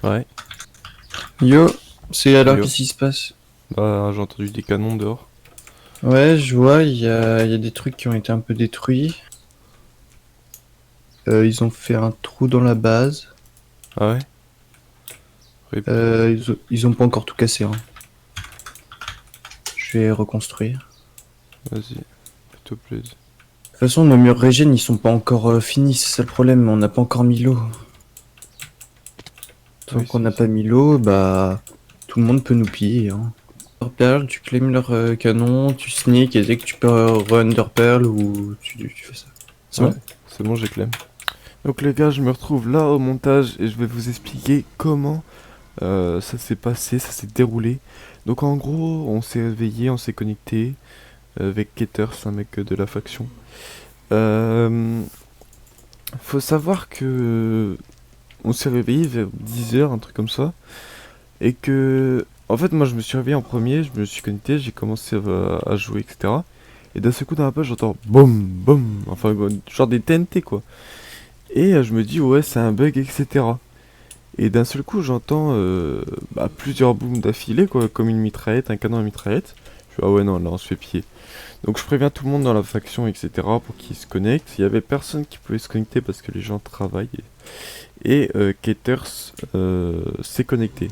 Ouais. Yo, c'est alors Yo. qu'est-ce qui se passe? Bah, j'ai entendu des canons dehors. Ouais, je vois, il y a des trucs qui ont été un peu détruits. Ils ont fait un trou dans la base. Ah ouais? Rip. Ils ont pas encore tout cassé, hein. Je vais reconstruire. Vas-y. Plutôt plaise. De toute façon, nos murs régènes, ils sont pas encore finis, c'est ça le problème, on n'a pas encore mis l'eau. Tant Oui, qu'on c'est n'a ça. pas mis l'eau, bah tout le monde peut nous piller, hein. Underpearl, tu claims leur canon, tu sneak et dès que tu peux re-underpearl ou tu fais ça. C'est Ouais, bon? c'est bon, j'ai clem. Donc les gars, je me retrouve là au montage et je vais vous expliquer comment ça s'est passé, ça s'est déroulé. Donc en gros, on s'est réveillé, on s'est connecté avec Keter, c'est un mec de la faction. Euh, Faut savoir que on s'est réveillé vers 10 h, un truc comme ça. Et que, en fait, moi je me suis réveillé en premier, je me suis connecté, j'ai commencé à jouer, etc. Et d'un seul coup, dans la page, j'entends boum, boum, enfin, genre des TNT quoi. Et je me dis, ouais, c'est un bug, etc. Et d'un seul coup, j'entends plusieurs booms d'affilée, quoi, comme une mitraillette, un canon à mitraillette. Je fais, ah ouais, non, là, on se fait piller. Donc je préviens tout le monde dans la faction, etc., pour qu'ils se connectent. Il y avait personne qui pouvait se connecter parce que les gens travaillent. Et Keters s'est connecté.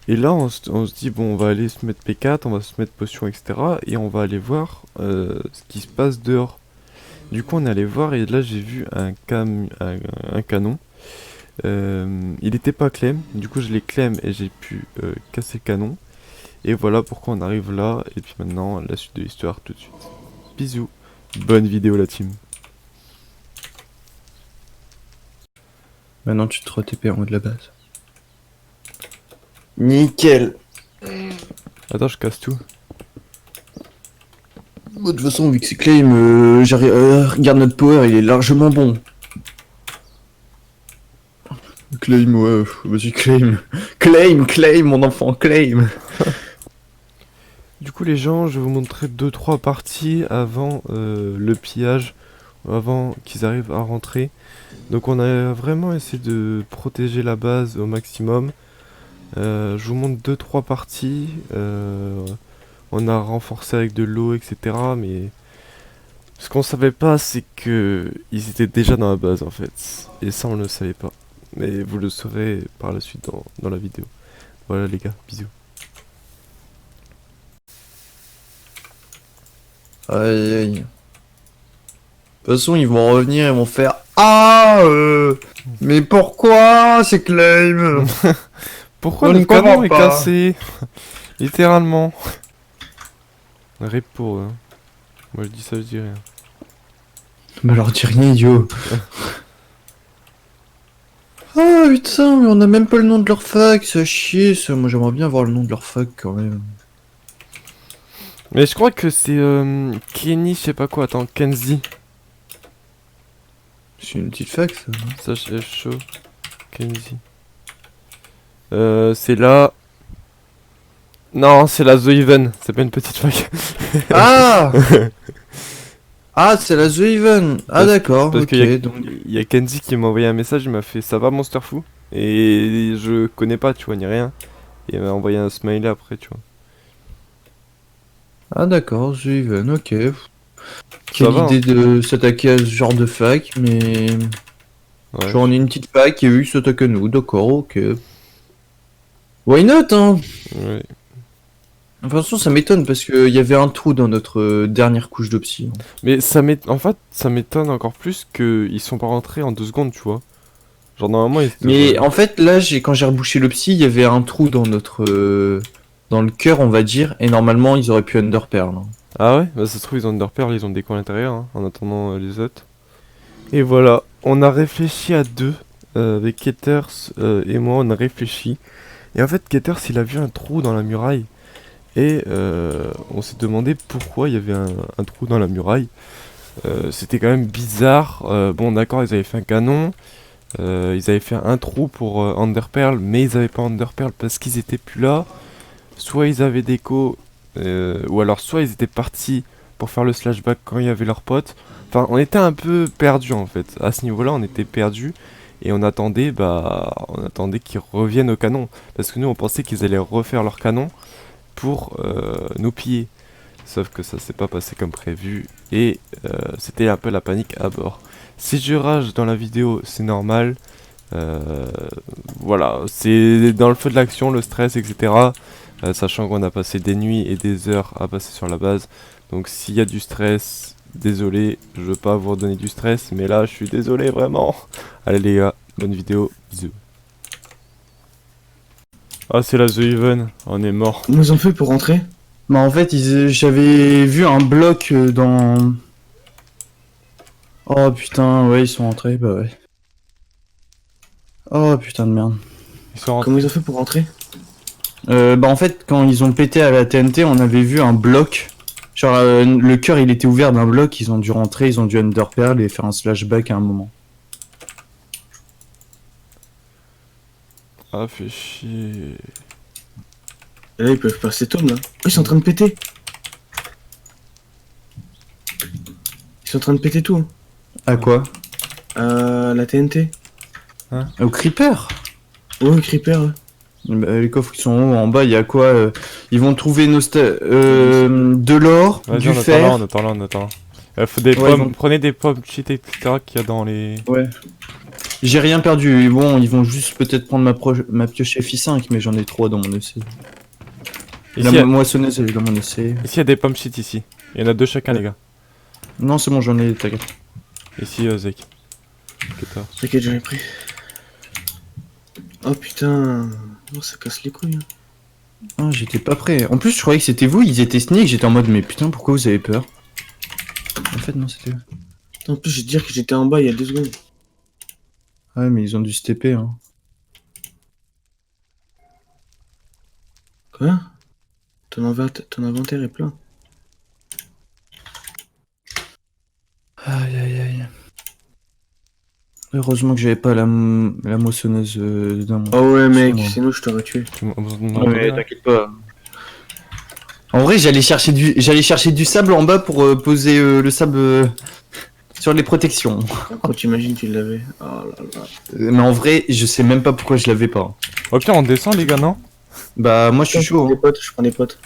Et là, on se dit, bon, on va aller se mettre P4, on va se mettre potion, etc. Et on va aller voir ce qui se passe dehors. Du coup, on est allé voir et là, j'ai vu un canon. Il était pas clem, du coup, je l'ai clem et j'ai pu casser le canon. Et voilà pourquoi on arrive là. Et puis maintenant, la suite de l'histoire tout de suite. Bisous. Bonne vidéo, la team. Maintenant tu te re-TP en haut de la base. Nickel. Attends, je casse tout. De toute façon, vu que c'est claim, regarde notre power, il est largement bon. Claim, ouais, vas-y, claim. Claim, mon enfant, claim. Du coup, les gens, je vais vous montrer 2-3 parties avant le pillage, avant qu'ils arrivent à rentrer. Donc, on a vraiment essayé de protéger la base au maximum. Je vous montre 2-3 parties. On a renforcé avec de l'eau, etc. Mais ce qu'on savait pas, c'est que ils étaient déjà dans la base en fait. Et ça, on le savait pas. Mais vous le saurez par la suite dans la vidéo. Voilà les gars, bisous. Aïe aïe. De toute façon, ils vont revenir, ils vont faire Ah mais pourquoi c'est claim? Pourquoi On ne notre canon comprend est pas. cassé? Littéralement. Rip pour eux, hein. Moi je dis ça, je dis rien. Mais leur dis rien, idiot. Ah putain, mais on a même pas le nom de leur fac, ça chier ça. Moi j'aimerais bien avoir le nom de leur fac quand même. Mais je crois que c'est Kenny, je sais pas quoi. Attends, Kenzie. C'est une petite fac ça. Ça, c'est chaud. Kenzie. C'est là. Non, c'est la The Even. C'est pas une petite fac. Ah Ah, c'est la The Even. Ah Parce, d'accord, parce qu'il y a, ok, donc... il y a Kenzie qui m'a envoyé un message, il m'a fait ça va Monsterfou. Et je connais pas, tu vois, ni rien. Et il m'a envoyé un smiley après, tu vois. Ah d'accord, The Even, ok. Ça Quelle va, hein. idée de s'attaquer à ce genre de fac, mais... Ouais. Genre on est une petite fac et eux ils s'attaquent à nous, d'accord, ok. Why not, hein? Ouais. De toute façon, ça m'étonne parce qu'il y avait un trou dans notre dernière couche de psy, hein. Mais en fait, ça m'étonne encore plus qu'ils sont pas rentrés en 2 secondes, tu vois. Genre normalement ils devraient. Mais en fait, là, quand j'ai rebouché le psy, il y avait un trou dans notre... dans le cœur, on va dire, et normalement, ils auraient pu underpearl, hein. Ah ouais? Bah ça se trouve ils ont Underpearl, ils ont des coins à l'intérieur, hein, en attendant les autres. Et voilà, on a réfléchi à deux, avec Keters et moi, on a réfléchi. Et en fait, Keters, il a vu un trou dans la muraille. Et on s'est demandé pourquoi il y avait un trou dans la muraille. C'était quand même bizarre. Bon, d'accord, ils avaient fait un canon. Ils avaient fait un trou pour Underpearl, mais ils avaient pas Underpearl parce qu'ils étaient plus là. Soit ils avaient déco, ou alors soit ils étaient partis pour faire le slashback quand il y avait leurs potes. Enfin, on était un peu perdus en fait. À ce niveau-là, on était perdus. et on attendait qu'ils reviennent au canon. Parce que nous on pensait qu'ils allaient refaire leur canon pour nous piller. Sauf que ça s'est pas passé comme prévu et c'était un peu la panique à bord. Si je rage dans la vidéo, c'est normal. Voilà, c'est dans le feu de l'action, le stress, etc. Sachant qu'on a passé des nuits et des heures à passer sur la base. Donc s'il y a du stress, désolé, je veux pas vous redonner du stress, mais là je suis désolé vraiment. Allez les gars, bonne vidéo, bisous. Ah c'est la The Even, on est mort. Comment ils ont fait pour rentrer? Bah en fait, j'avais vu un bloc dans... Oh putain, ouais, ils sont rentrés, bah ouais. Oh putain de merde. Ils sont rentrés. Comment ils ont fait pour rentrer? Bah en fait, quand ils ont pété à la TNT, on avait vu un bloc. Genre, le cœur il était ouvert d'un bloc, ils ont dû rentrer, ils ont dû underpearl et faire un slashback à un moment. Ah fait chier. Et là ils peuvent passer Tom là. Oh, ils sont en train de péter. Ils sont en train de péter tout. À quoi? La TNT. Au creeper? Oh, Creeper. Bah, les coffres qui sont en haut, en bas, il y a quoi? Ils vont trouver de l'or, Vas-y, du on attend là, fer. on attend là, on attend là. Faut des Ouais, pommes, prenez des pommes cheat, etc. qu'il y a dans les... Ouais. J'ai rien perdu. Bon, ils vont juste peut-être prendre ma pioche FI5, mais j'en ai 3 dans mon essai. Ici, La il y a- moissonneuse, elle est dans mon essai. ici, il y a des pommes cheat ici. Il y en a 2 chacun, les gars. Non, c'est bon, j'en ai, t'inquiète. Ici, Zek. T'inquiète, j'en ai pris. Oh putain. Oh, ça casse les couilles. Ah, j'étais pas prêt. En plus, je croyais que c'était vous, ils étaient sneak. J'étais en mode, mais putain, pourquoi vous avez peur? En fait, non, c'était eux. En plus, je vais te dire que j'étais en bas il y a 2 secondes. Ouais, mais ils ont dû se TP, hein. Quoi? Ton inventaire est plein. Aïe, aïe, aïe. Heureusement que j'avais pas la moissonneuse dans mon... Oh ouais, mec, moi. sinon je t'aurais tué. T'inquiète pas. En vrai, j'allais chercher du sable en bas pour poser le sable sur les protections. Quand t'imagines, tu l'avais. Oh là là. Mais en vrai, je sais même pas pourquoi je l'avais pas. Au pire, on descend, les gars, non? Bah, moi je suis Je prends chaud. des Hein. potes, je prends des potes.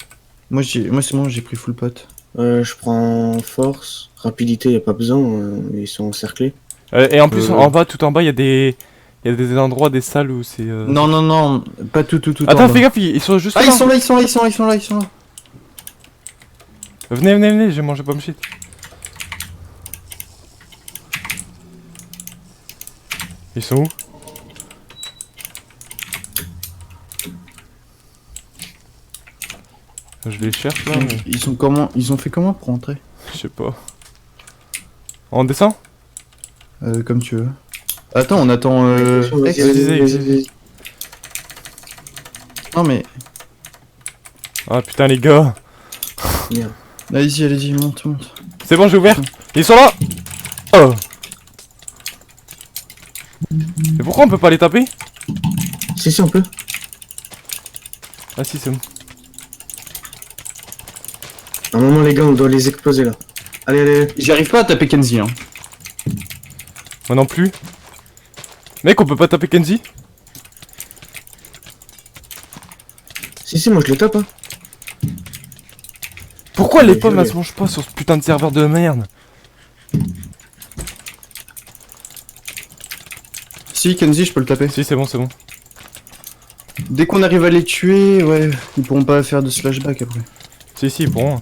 Moi c'est bon, j'ai pris full pot. Je prends force, rapidité, y a pas besoin, ils sont encerclés. Et en plus, en bas, tout en bas, il y a des... Il y a des endroits, des salles où c'est... Non, non, non, pas tout. Attends, en fais bas. gaffe, ils sont juste Ah, là. ils sont là. Venez, j'ai mangé pomme shit. Ils sont où? Je les cherche là, mais... Ils ont fait comment pour rentrer? Je sais pas. On descend? Comme tu veux. Attends, on attend Vas-y, Ex. vas-y. Non mais... Ah putain les gars. Merde. Allez-y, monte. C'est bon, j'ai ouvert. Ils sont là. Oh. Mais pourquoi on peut pas les taper? Si, on peut. Ah si, c'est bon. À un moment, les gars, on doit les exploser là. Allez. J'y arrive pas à taper Kenzie, hein. Moi non plus. Mec, on peut pas taper Kenzie? Si, moi je le tape, hein. Pourquoi les Mais pommes je elles l'ai. se mangent pas sur ce putain de serveur de merde? Si, Kenzie, je peux le taper. Si, c'est bon. Dès qu'on arrive à les tuer, ouais, ils pourront pas faire de slashback après. Si, ils pourront.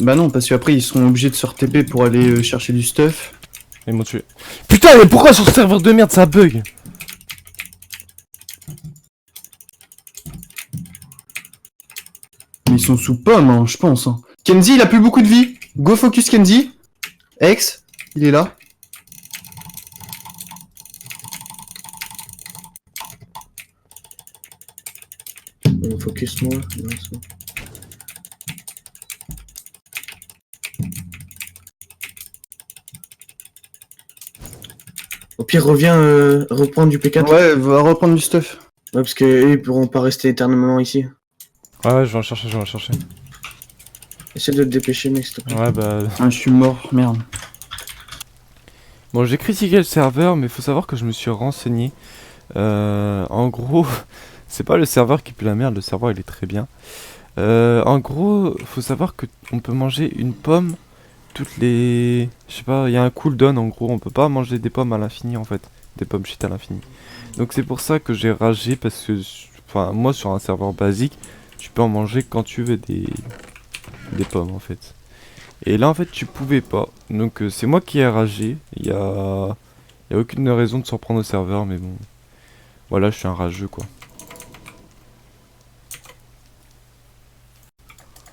Bah non, parce qu'après ils seront obligés de se re-TP pour aller chercher du stuff. Ils m'ont tué. Putain, mais pourquoi sur ce serveur de merde ça bug? Mais ils sont sous pomme, hein, je pense. Hein. Kenzie, il a plus beaucoup de vie. Go focus Kenzie. Ex, il est là. Focus moi. Non, c'est bon. Au pire, reviens reprendre du P4. Ouais, va reprendre du stuff. Ouais, parce que eux, ils pourront pas rester éternellement ici. Ouais, je vais en chercher. Essaie de te dépêcher, mec, s'il te plaît. Ouais, bah... Ah, je suis mort, merde. Bon, j'ai critiqué le serveur, mais faut savoir que je me suis renseigné. En gros, c'est pas le serveur qui pue la merde, le serveur il est très bien. En gros, faut savoir que on peut manger une pomme toutes les... Je sais pas, il y a un cooldown en gros, on peut pas manger des pommes à l'infini en fait. Des pommes shit à l'infini. Donc c'est pour ça que j'ai ragé parce que... Enfin, moi sur un serveur basique, tu peux en manger quand tu veux des pommes en fait. Et là en fait tu pouvais pas. Donc c'est moi qui ai ragé. Il y a aucune raison de s'en prendre au serveur, mais bon. Voilà, je suis un rageux quoi.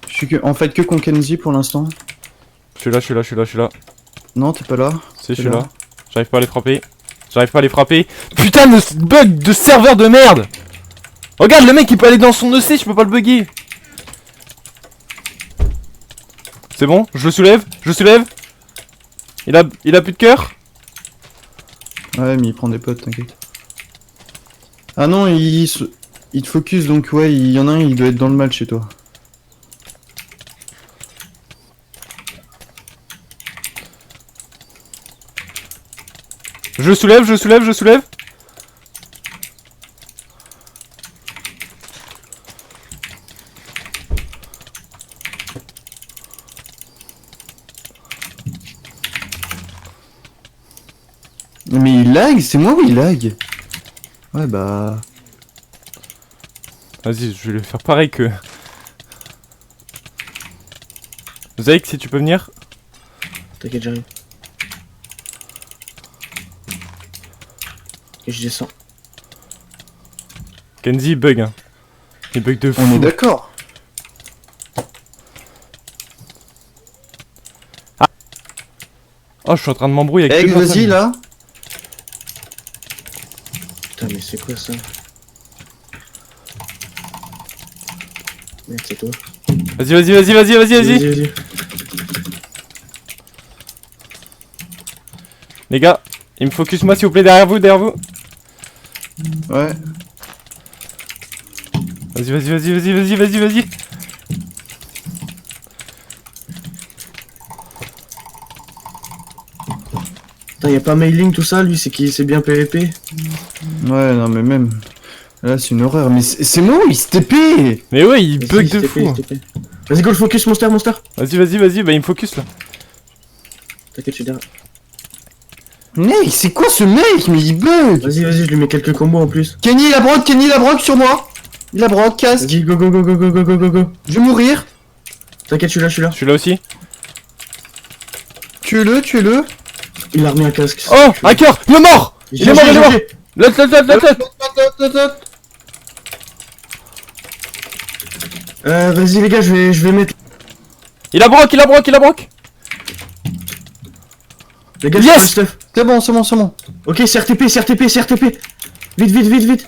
Je suis en fait que Konkenzi pour l'instant. Je suis là, je suis là, je suis là, je suis là. Non, t'es pas là. Si, je T'es suis là. J'arrive pas à les frapper. J'arrive pas à les frapper. Putain de bug de serveur de merde. Regarde, le mec il peut aller dans son EC, je peux pas le bugger. C'est bon, je le soulève, je le soulève. Il a plus de cœur. Ouais, mais il prend des potes, t'inquiète. Ah non, il te focus, donc ouais, il y en a un, il doit être dans le mal chez toi. Je le soulève, je le soulève, je le soulève. Mais il lag, c'est moi ou il lag? Ouais, bah... Vas-y, je vais lui faire pareil que... Zayk, si tu peux venir. T'inquiète, j'arrive. Et je descends. Kenzie il bug hein. Il bug de fou. On est d'accord. Oh, je suis en train de m'embrouiller avec Egg, deux vas-y personnes. là. Putain, mais c'est quoi ça? Merde, c'est toi. Vas-y, vas-y, vas-y, vas-y, vas-y, vas-y. Vas-y. Les gars, il me focus moi s'il vous plaît derrière vous, derrière vous. Ouais. Vas-y, vas-y, vas-y, vas-y, vas-y, vas-y, vas-y. Putain, y'a pas mailing tout ça, lui, c'est qui c'est bien PVP. Ouais, non, mais même... Là, c'est une horreur. Mais c'est moi, il se TP. Mais ouais, il Mais bug si, de s'il te plaît, fou. s'il te plaît. Vas-y, go le focus, monster. Vas-y, vas-y, vas-y, bah il me focus là. T'inquiète, je suis derrière. Mec, c'est quoi ce mec? Mais il bug. Vas-y, je lui mets quelques combos en plus. Kenny, il la broque sur moi. Il la broque, casse. Vas-y, go. Je vais mourir. T'inquiète, je suis là. Je suis là aussi. Tuez-le. Il a remis un casque. Oh, hacker, il est mort. Il est mort, il est mort. L'autre. Vas-y, les gars, je vais mettre. Il a broc. Les gars, Yes. je fais le stuff. C'est bon. Ok, CRTP. Vite.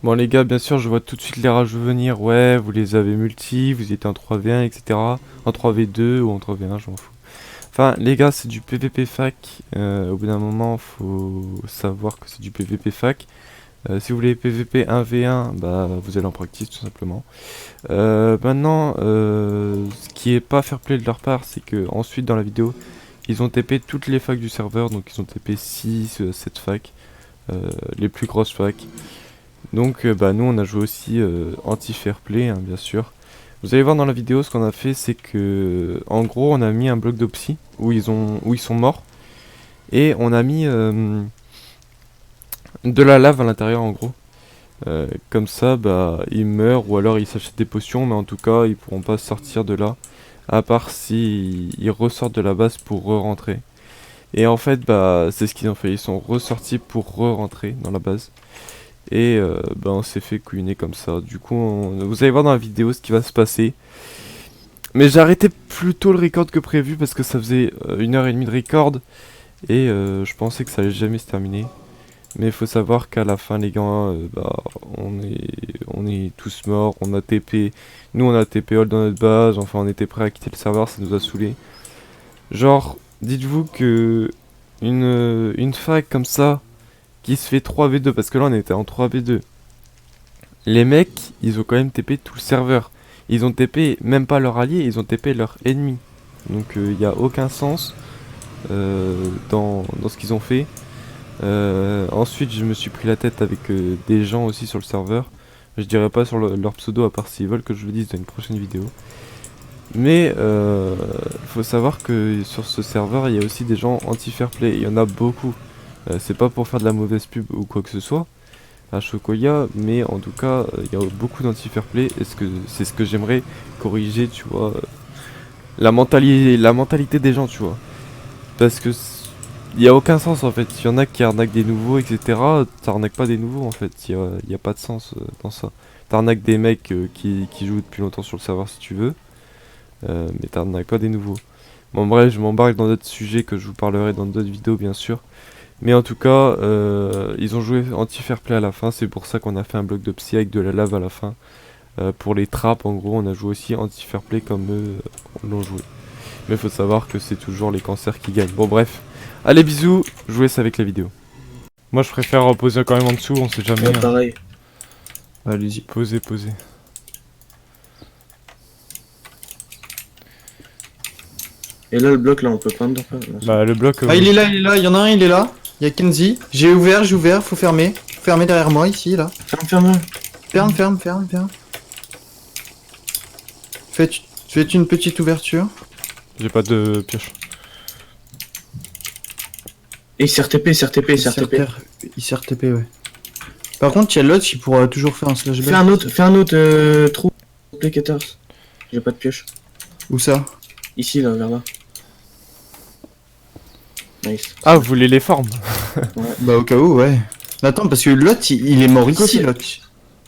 Bon les gars, bien sûr, je vois tout de suite les rageux venir. Ouais, vous les avez multi, vous étiez en 3v1, etc. En 3v2 ou en 3v1, je m'en fous. Enfin, les gars, c'est du PVP fac. Au bout d'un moment, faut savoir que c'est du PVP fac. Si vous voulez PVP 1v1, bah vous allez en practice tout simplement. Maintenant, ce qui est pas fair play de leur part, c'est que ensuite dans la vidéo, ils ont TP toutes les facs du serveur, donc ils ont TP 6, 7 facs, les plus grosses facs. Donc bah nous on a joué aussi anti-fair play, hein, bien sûr. Vous allez voir dans la vidéo, ce qu'on a fait, c'est que en gros on a mis un bloc d'opsie où ils sont morts. Et on a mis de la lave à l'intérieur en gros. Comme ça bah ils meurent ou alors ils s'achètent des potions, mais en tout cas ils pourront pas sortir de là. À part si ils ressortent de la base pour re-rentrer. Et en fait bah c'est ce qu'ils ont fait, ils sont ressortis pour re-rentrer dans la base. Et bah on s'est fait couiner comme ça. Du coup vous allez voir dans la vidéo ce qui va se passer. Mais j'ai arrêté plus tôt le record que prévu parce que ça faisait 1h30 de record. Et je pensais que ça allait jamais se terminer. Mais il faut savoir qu'à la fin les gars, bah, on est tous morts, on a TP. Nous on a TP all dans notre base, enfin on était prêt à quitter le serveur, ça nous a saoulé. Genre, dites-vous que une fac comme ça, qui se fait 3v2, parce que là on était en 3v2. Les mecs, ils ont quand même TP tout le serveur. Ils ont TP même pas leur allié, ils ont TP leur ennemi. Donc il n'y a aucun sens dans ce qu'ils ont fait. Ensuite, je me suis pris la tête avec des gens aussi sur le serveur. Je dirais pas sur leur pseudo, à part s'ils veulent que je le dise dans une prochaine vidéo. Mais faut savoir que sur ce serveur, il y a aussi des gens anti-fair play. Il y en a beaucoup. C'est pas pour faire de la mauvaise pub ou quoi que ce soit à Chocoya, mais en tout cas, il y a beaucoup d'anti-fair play. Et c'est ce que j'aimerais corriger, tu vois. La mentalité des gens, tu vois. Parce que il y a aucun sens en fait. Il y en a qui arnaquent des nouveaux, etc. T'arnaques pas des nouveaux en fait. Y a pas de sens dans ça. T'arnaques des mecs qui jouent depuis longtemps sur le serveur si tu veux. Mais t'arnaques pas des nouveaux. Bon bref, je m'embarque dans d'autres sujets que je vous parlerai dans d'autres vidéos bien sûr. Mais en tout cas, ils ont joué anti-fair play à la fin. C'est pour ça qu'on a fait un bloc de psy avec de la lave à la fin. Pour les trappes en gros, on a joué aussi anti-fair play comme eux l'ont joué. Mais faut savoir que c'est toujours les cancers qui gagnent. Bon bref. Allez bisous, je vous laisse avec la vidéo. Moi je préfère poser quand même en dessous, on sait jamais. Ouais, pareil. Allez-y. Poser. Et là, le bloc, là, on peut pas underper. Bah le bloc... Ah, il est là, il y en a un, il est là. Il y a Kenzie. J'ai ouvert, faut fermer. Faut fermer derrière moi, ici, là. Ferme. Ferme. Faites une petite ouverture. J'ai pas de pioche. Et il s'est RTP. Il sert TP, ouais. Par contre, il y a l'autre qui pourra toujours faire un slash Fais un autre trou. Applicators. J'ai pas de pioche. Où ça? Ici, là, vers là. Nice. Ah, vous voulez les formes? Bah, au cas où, ouais. Attends, parce que l'autre, il est mort ici, l'autre.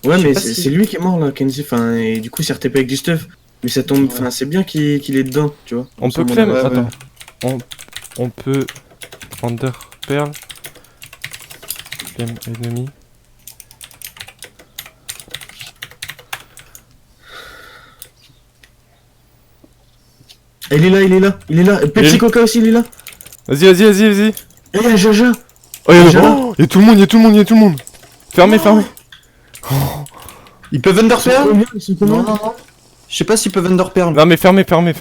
Ouais, Je sais mais pas si- c'est lui qui est mort, là, Kenzie. Enfin, et du coup, il s'est RTP avec du stuff. Mais ça tombe. Enfin, c'est bien qu'il est dedans, tu vois. On peut Sans claim, mon- ouais, attends. On peut... Under Pearl. Claim ennemi. Il est là. Pepsi Coca aussi, il est là. Vas-y. Eh, y'a Jaja. Oh, Déjà y'a tout le monde. Fermez. Ils peuvent underpearl? Ils sont combien Non. Je sais pas s'ils peuvent underpearl. Non mais fermez. Fermez.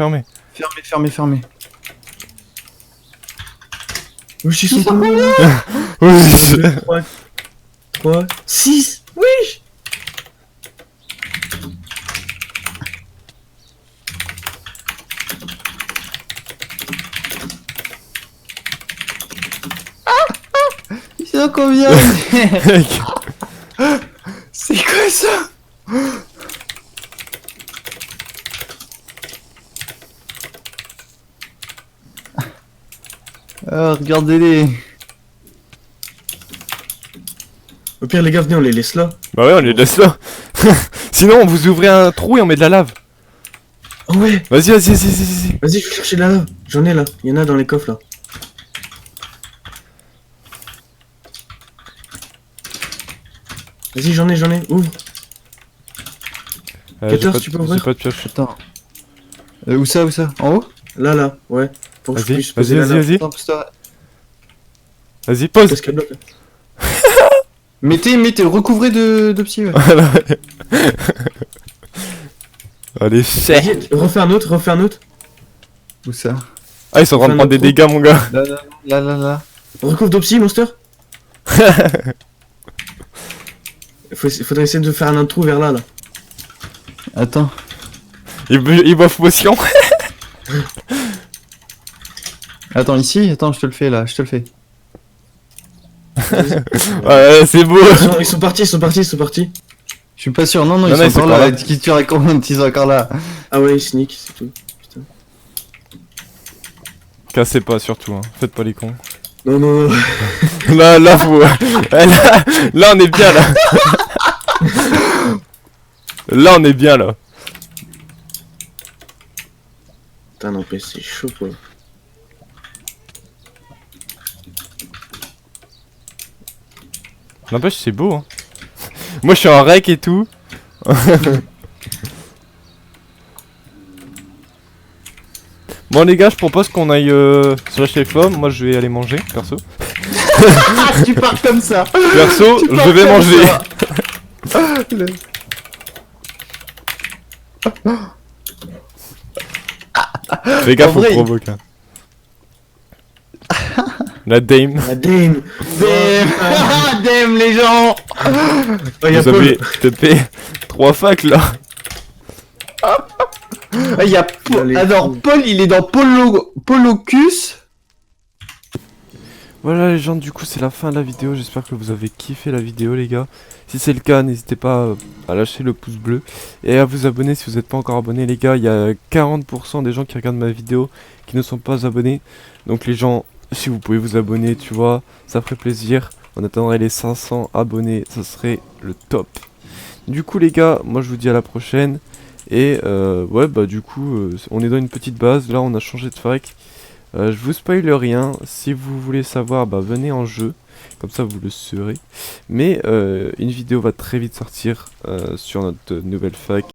Wesh, ils sont combien Oui. 3, 6. Wesh. Ils sont combien? Mec. C'est quoi ça? Ah, regardez-les. Au pire, les gars, venez, on les laisse là. Bah ouais, on les laisse là. Sinon, vous ouvrez un trou et on met de la lave. Oh ouais. Vas-y. Vas-y, je vais chercher de la lave. J'en ai là. Il y en a dans les coffres là. Vas-y, j'en ai. Ouvre. J'ai 14, pas tu peux j'ai ouvrir pas de pioche. Attends. Où ça? En haut? Là. Ouais. Pour que je puisse poser la lave. Vas-y. Attends, pousse-toi. Vas-y, pose. Qu'est-ce qu'elle bloque là? Mettez, recouvrez de psy, ouais. Voilà. Allez, chais. Vas-y, refais un autre. Où ça? Ah, ils sont en train de prendre des dégâts, mon gars. Là. Recouvre d'opsie, monster. Faudrait essayer de faire un trou vers là. Attends. Ils boivent potion. Attends, ici? Attends, je te le fais, là. Ouais, c'est beau. Ils sont partis. Je suis pas sûr. Non, Non, ils ils sont sont encore là. encore Qui tu racontes? Ils sont encore là. Ah ouais, ils sneak, c'est tout. Putain. Cassez pas surtout, hein. Faites pas les cons. Non. Là, faut... là, on est bien, là. Là, on est bien, là. Putain, non, mais c'est chaud, quoi. N'empêche, c'est beau, hein. Moi, je suis en rec et tout. Bon, les gars, je propose qu'on aille slash les flammes. Moi, je vais aller manger, perso. Tu pars comme ça. Perso, je vais manger. Fais gaffe En vrai, au provoque. Hein. La dame. La Dame. Damn, damn les gens. Oh, y'a Vous Paul. avez tapé 3 facs là. Il y a Allez. alors Paul, il est dans Polocus. Voilà les gens, du coup c'est la fin de la vidéo, j'espère que vous avez kiffé la vidéo les gars. Si c'est le cas, n'hésitez pas à lâcher le pouce bleu et à vous abonner si vous n'êtes pas encore abonné les gars. Il y a 40% des gens qui regardent ma vidéo qui ne sont pas abonnés. Donc les gens, si vous pouvez vous abonner, tu vois, ça ferait plaisir. On attendrait les 500 abonnés, ça serait le top. Du coup les gars, moi je vous dis à la prochaine. Et ouais bah du coup, on est dans une petite base, là on a changé de fac. Je vous spoil rien, si vous voulez savoir, bah venez en jeu, comme ça vous le saurez. Mais une vidéo va très vite sortir sur notre nouvelle fac